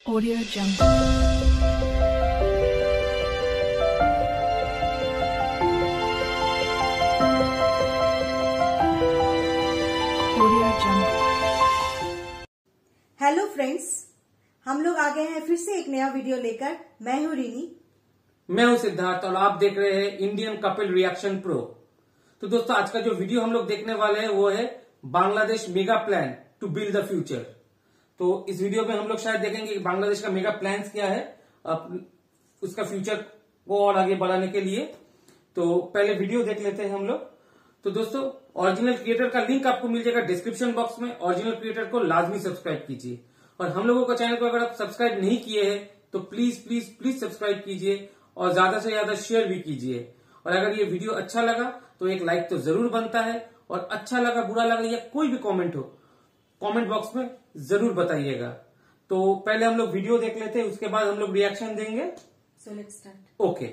Audio Jungle. Audio Jungle. Hello friends, हम लोग आ गए हैं फिर से एक नया वीडियो लेकर। मैं हूँ रीनी। मैं हूं सिद्धार्थ और आप देख रहे हैं इंडियन कपिल रिएक्शन प्रो। तो दोस्तों, आज का जो वीडियो हम लोग देखने वाले हैं वो है Bangladesh mega plan to build the future. तो इस वीडियो में हम लोग शायद देखेंगे कि बांग्लादेश का मेगा प्लान क्या है उसका फ्यूचर को और आगे बढ़ाने के लिए। तो पहले वीडियो देख लेते हैं हम लोग। तो दोस्तों, ओरिजिनल क्रिएटर का लिंक आपको मिल जाएगा डिस्क्रिप्शन बॉक्स में। ओरिजिनल क्रिएटर को लाजमी सब्सक्राइब कीजिए और हम लोगों का चैनल को अगर आप सब्सक्राइब नहीं किए हैं तो प्लीज प्लीज प्लीज सब्सक्राइब कीजिए और ज्यादा से ज्यादा शेयर भी कीजिए। और अगर ये वीडियो अच्छा लगा तो एक लाइक तो जरूर बनता है, और अच्छा लगा, बुरा लगा या कोई भी कमेंट हो कमेंट बॉक्स में जरूर बताइएगा। तो पहले हम लोग वीडियो देख लेते हैं, उसके बाद हम लोग रिएक्शन देंगे। So let's start. Okay.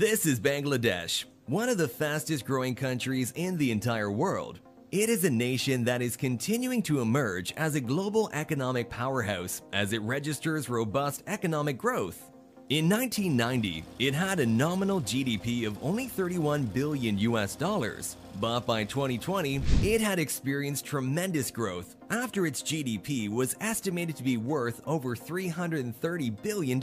This is Bangladesh, one of the fastest growing countries in the entire world. It is a nation that is continuing to emerge as a global economic powerhouse as it registers robust economic growth. In 1990, it had a nominal GDP of only 31 billion US dollars, but by 2020, it had experienced tremendous growth after its GDP was estimated to be worth over $330 billion.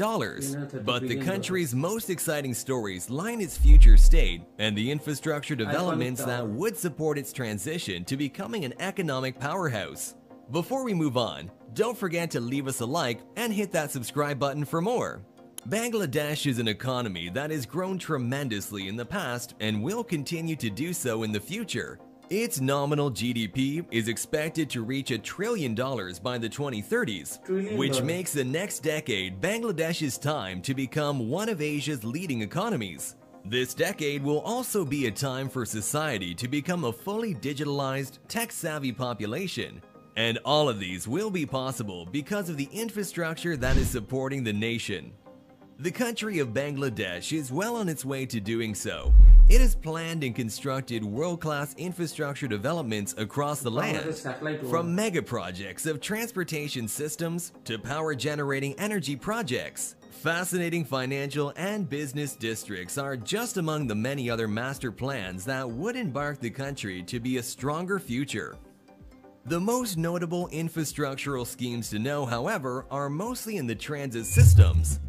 But the country's most exciting stories lie in its future state and the infrastructure developments that would support its transition to becoming an economic powerhouse. Before we move on, don't forget to leave us a like and hit that subscribe button for more. Bangladesh is an economy that has grown tremendously in the past and will continue to do so in the future. Its nominal GDP is expected to reach $1 trillion by the 2030s, which makes the next decade Bangladesh's time to become one of Asia's leading economies. This decade will also be a time for society to become a fully digitalized, tech-savvy population. And all of these will be possible because of the infrastructure that is supporting the nation. The country of Bangladesh is well on its way to doing so. It has planned and constructed world-class infrastructure developments across the land, from mega projects of transportation systems to power-generating energy projects. Fascinating financial and business districts are just among the many other master plans that would embark the country to be a stronger future. The most notable infrastructural schemes to know, however, are mostly in the transit systems.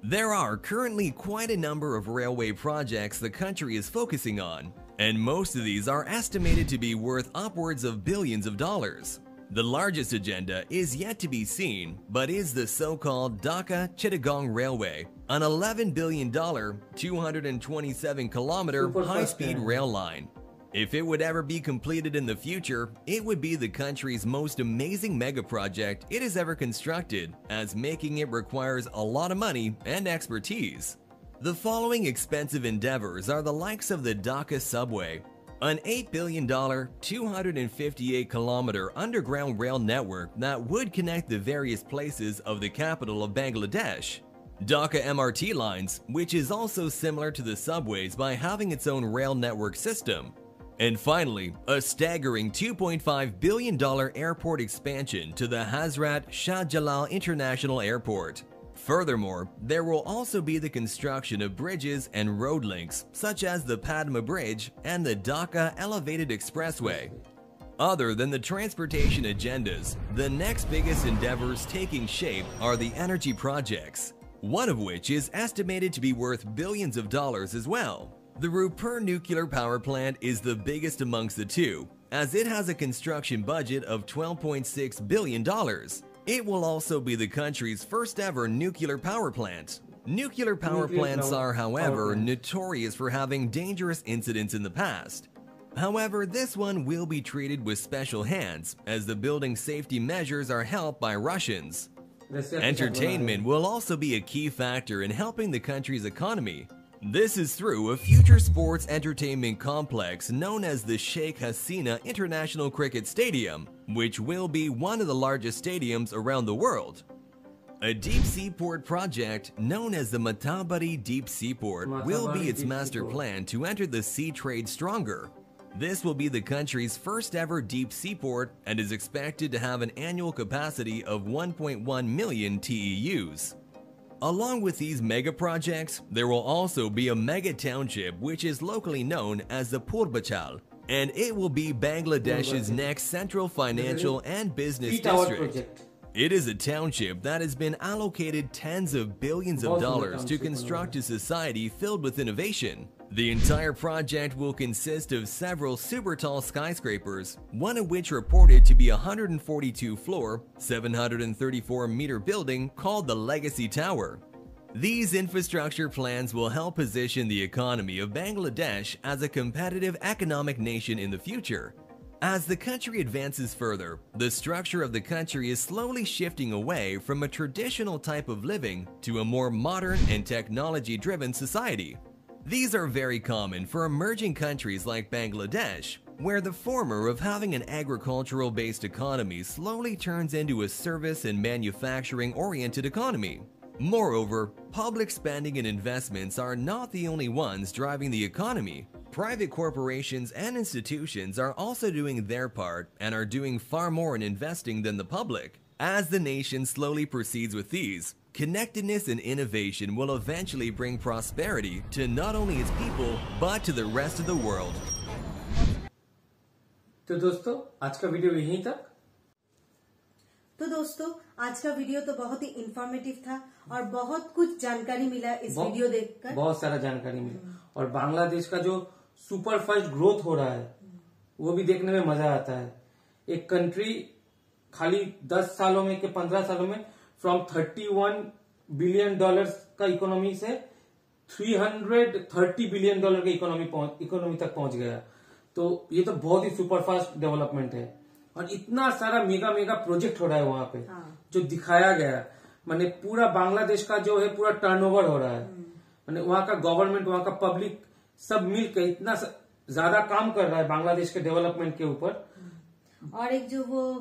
There are currently quite a number of railway projects the country is focusing on, and most of these are estimated to be worth upwards of billions of dollars. The largest agenda is yet to be seen, but is the so-called Dhaka-Chittagong Railway, an $11 billion, 227-kilometer high-speed rail line. If it would ever be completed in the future, it would be the country's most amazing mega project it has ever constructed, as making it requires a lot of money and expertise. The following expensive endeavors are the likes of the Dhaka subway, an $8 billion, 258-kilometer underground rail network that would connect the various places of the capital of Bangladesh. Dhaka MRT lines, which is also similar to the subways by having its own rail network system. And finally, a staggering $2.5 billion airport expansion to the Hazrat Shah Jalal International Airport. Furthermore, there will also be the construction of bridges and road links such as the Padma Bridge and the Dhaka Elevated Expressway. Other than the transportation agendas, the next biggest endeavors taking shape are the energy projects, one of which is estimated to be worth billions of dollars as well. The Rupur nuclear power plant is the biggest amongst the two, as it has a construction budget of $12.6 billion. It will also be the country's first ever nuclear power plant. Nuclear power plants are, however, notorious for having dangerous incidents in the past. However, this one will be treated with special hands, as the building safety measures are helped by Russians. Entertainment will also be a key factor in helping the country's economy. This is through a future sports entertainment complex known as the Sheikh Hasina International Cricket Stadium, which will be one of the largest stadiums around the world. A deep seaport project known as the Matabari Deep Seaport will be its master plan to enter the sea trade stronger. This will be the country's first ever deep seaport and is expected to have an annual capacity of 1.1 million TEUs. Along with these mega projects, there will also be a mega township which is locally known as the Purbanchal, and it will be Bangladesh's next central financial and business district. It is a township that has been allocated tens of billions of dollars to construct a society filled with innovation. The entire project will consist of several super tall skyscrapers, one of which reported to be a 142-floor, 734-meter building called the Legacy Tower. These infrastructure plans will help position the economy of Bangladesh as a competitive economic nation in the future. As the country advances further, the structure of the country is slowly shifting away from a traditional type of living to a more modern and technology-driven society. These are very common for emerging countries like Bangladesh, where the former of having an agricultural-based economy slowly turns into a service and manufacturing-oriented economy. Moreover, public spending and investments are not the only ones driving the economy. Private corporations and institutions are also doing their part and are doing far more in investing than the public. As the nation slowly proceeds with these, connectedness and innovation will eventually bring prosperity to not only its people, but to the rest of the world. तो दोस्तों आज का video यहीं तक। तो दोस्तों आज का वीडियो तो बहुत ही इंफॉर्मेटिव था और बहुत कुछ जानकारी मिला इस वीडियो देखकर। बहुत सारा जानकारी मिला और बांग्लादेश का जो सुपर फास्ट ग्रोथ हो रहा है वो भी देखने में मजा आता है। एक कंट्री खाली 10 सालों में के 15 सालों में फ्रॉम 31 बिलियन डॉलर्स का इकोनॉमी से 330 बिलियन डॉलर के इकोनॉमी तक पहुंच गया। तो ये तो बहुत ही सुपर फास्ट डेवलपमेंट है और इतना सारा मेगा मेगा प्रोजेक्ट हो रहा है वहां पे जो दिखाया गया। माने पूरा बांग्लादेश का जो है पूरा टर्नओवर हो रहा है। माने वहां का गवर्नमेंट, वहां का पब्लिक सब मिलकर इतना ज्यादा काम कर रहा है बांग्लादेश के डेवलपमेंट के ऊपर। और एक जो वो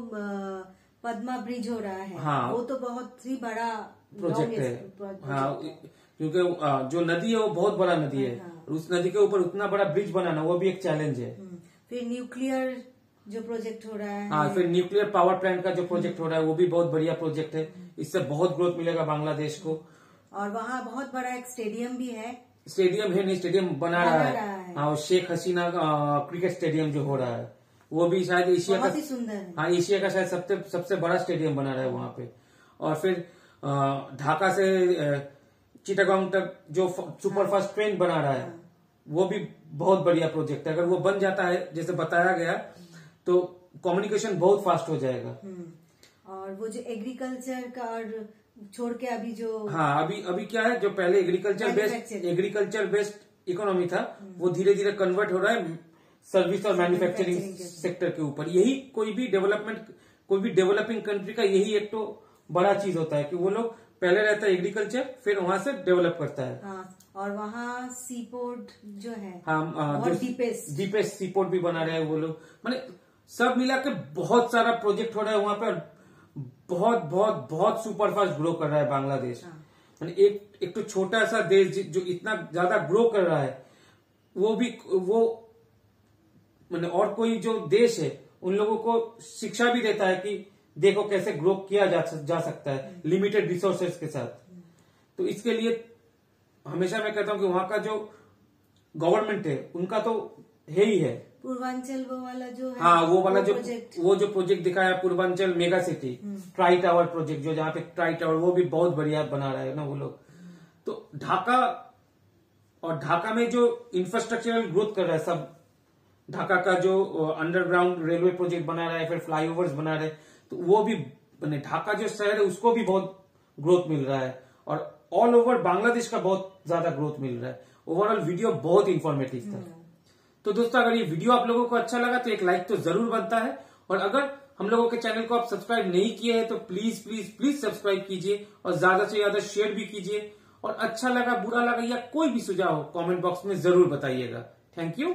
पद्मा ब्रिज हो रहा है, हाँ, वो तो बहुत ही बड़ा प्रोजेक्ट है। हाँ, क्योंकि जो नदी है वो बहुत बड़ा नदी है, हाँ, उस नदी के ऊपर उतना बड़ा ब्रिज बनाना वो भी एक चैलेंज है। फिर न्यूक्लियर जो प्रोजेक्ट हो रहा है, हाँ, फिर न्यूक्लियर पावर प्लांट का जो प्रोजेक्ट हो रहा है वो भी बहुत बढ़िया प्रोजेक्ट है। इससे बहुत ग्रोथ मिलेगा बांग्लादेश को। और वहाँ बहुत बड़ा एक स्टेडियम भी है। स्टेडियम है नहीं, स्टेडियम बना रहा है। हाँ, शेख हसीना क्रिकेट स्टेडियम जो हो रहा है वो भी शायद एशिया का, सुंदर है। हाँ, एशिया का शायद सबसे बड़ा स्टेडियम बना रहा है वहां पे। और फिर ढाका से चिटागोंग तक जो सुपर फास्ट ट्रेन बना रहा है वो भी बहुत बढ़िया प्रोजेक्ट है। अगर वो बन जाता है जैसे बताया गया तो कम्युनिकेशन बहुत फास्ट हो जाएगा। और वो जो एग्रीकल्चर का और छोड़ के अभी जो, हाँ, अभी क्या है, जो पहले एग्रीकल्चर बेस्ड इकोनॉमी था वो धीरे धीरे कन्वर्ट हो रहा है सर्विस और मैन्युफैक्चरिंग सेक्टर के ऊपर। यही कोई भी डेवलपिंग कंट्री का यही एक तो बड़ा चीज होता है कि वो लोग पहले रहता है एग्रीकल्चर, फिर वहां से डेवलप करता है। हाँ, और वहाँ सीपोर्ट जो है, हाँ, डीपेस्ट सीपोर्ट भी बना रहे हैं वो लोग। माने सब मिला के बहुत सारा प्रोजेक्ट हो रहा है वहां पर। बहुत बहुत बहुत सुपर फास्ट ग्रो कर रहा है बांग्लादेश। माने एक तो छोटा सा देश जो इतना ज्यादा ग्रो कर रहा है वो माने और कोई जो देश है उन लोगों को शिक्षा भी देता है कि देखो कैसे ग्रो किया जा सकता है लिमिटेड रिसोर्सेज के साथ। तो इसके लिए हमेशा मैं कहता हूं कि वहां का जो गवर्नमेंट है उनका तो है ही है। पूर्वांचल वो वाला जो है, हाँ, वो जो प्रोजेक्ट दिखाया Purvanchal mega city try tower project, जो जहाँ पे ट्राई टावर वो भी बहुत बढ़िया बना रहा है ना वो लोग। तो ढाका में जो इंफ्रास्ट्रक्चरल ग्रोथ कर रहा है सब, ढाका का जो अंडरग्राउंड रेलवे प्रोजेक्ट बना रहा है, फिर फ्लाईओवर्स बना रहे हैं, तो वो भी ढाका जो शहर है उसको भी बहुत ग्रोथ मिल रहा है और ऑल ओवर बांग्लादेश का बहुत ज्यादा ग्रोथ मिल रहा है। ओवरऑल वीडियो बहुत इंफॉर्मेटिव था। तो दोस्तों अगर ये वीडियो आप लोगों को अच्छा लगा तो एक लाइक तो जरूर बनता है, और अगर हम लोगों के चैनल को आप सब्सक्राइब नहीं किए हैं तो प्लीज प्लीज प्लीज सब्सक्राइब कीजिए और ज्यादा से ज्यादा शेयर भी कीजिए। और अच्छा लगा, बुरा लगा या कोई भी सुझाव हो कमेंट बॉक्स में जरूर बताइएगा। Thank you.